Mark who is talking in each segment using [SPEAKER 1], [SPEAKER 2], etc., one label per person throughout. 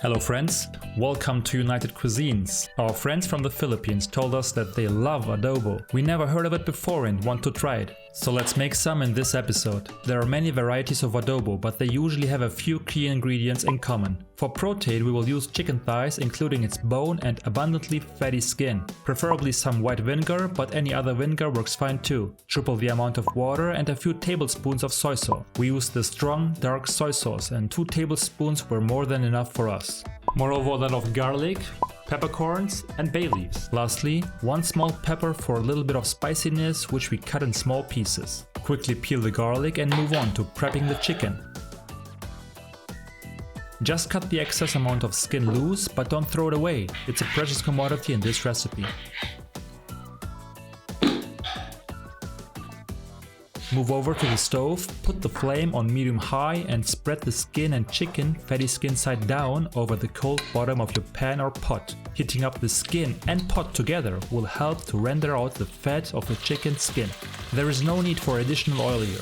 [SPEAKER 1] Hello friends, welcome to United Cuisines. Our friends from the Philippines told us that they love adobo. We never heard of it before and want to try it. So let's make some in this episode. There are many varieties of adobo, but they usually have a few key ingredients in common. For protein we will use chicken thighs, including its bone and abundantly fatty skin. Preferably some white vinegar, but any other vinegar works fine too. Triple the amount of water and a few tablespoons of soy sauce. We used the strong, dark soy sauce and 2 tablespoons were more than enough for us. Moreover, a lot of garlic, peppercorns and bay leaves. Lastly, 1 small pepper for a little bit of spiciness, which we cut in small pieces. Quickly peel the garlic and move on to prepping the chicken. Just cut the excess amount of skin loose, but don't throw it away. It's a precious commodity in this recipe. Move over to the stove, put the flame on medium-high and spread the skin and chicken, fatty skin side down, over the cold bottom of your pan or pot. Heating up the skin and pot together will help to render out the fat of the chicken skin. There is no need for additional oil here.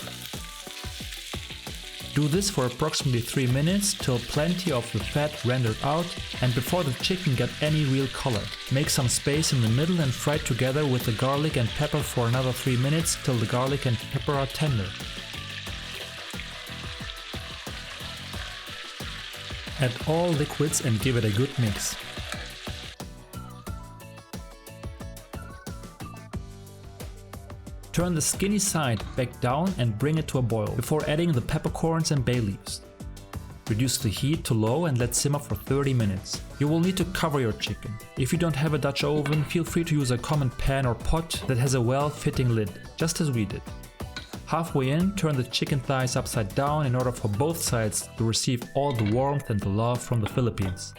[SPEAKER 1] Do this for approximately 3 minutes till plenty of the fat rendered out and before the chicken get any real color. Make some space in the middle and fry together with the garlic and pepper for another 3 minutes till the garlic and pepper are tender. Add all liquids and give it a good mix. Turn the skinny side back down and bring it to a boil before adding the peppercorns and bay leaves. Reduce the heat to low and let simmer for 30 minutes. You will need to cover your chicken. If you don't have a Dutch oven, feel free to use a common pan or pot that has a well-fitting lid, just as we did. Halfway in, turn the chicken thighs upside down in order for both sides to receive all the warmth and the love from the Philippines.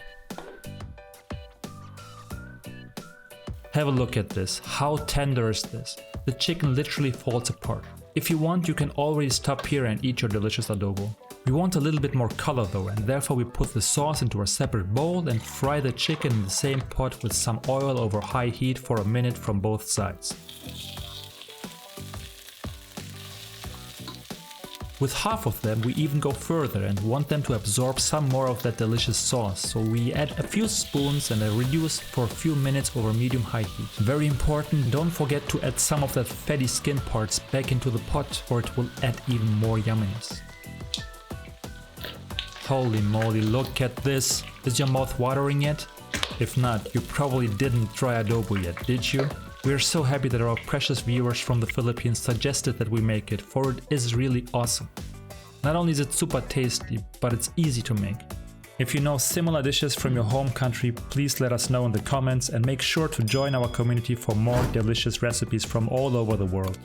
[SPEAKER 1] Have a look at this. How tender is this? The chicken literally falls apart. If you want, you can already stop here and eat your delicious adobo. We want a little bit more color though, and therefore we put the sauce into a separate bowl and fry the chicken in the same pot with some oil over high heat for a minute from both sides. With half of them we even go further and want them to absorb some more of that delicious sauce, so we add a few spoons and reduce for a few minutes over medium-high heat. Very important, don't forget to add some of that fatty skin parts back into the pot or it will add even more yumminess. Holy moly, look at this! Is your mouth watering yet? If not, you probably didn't try adobo yet, did you? We are so happy that our precious viewers from the Philippines suggested that we make it, for it is really awesome. Not only is it super tasty, but it's easy to make. If you know similar dishes from your home country, please let us know in the comments and make sure to join our community for more delicious recipes from all over the world.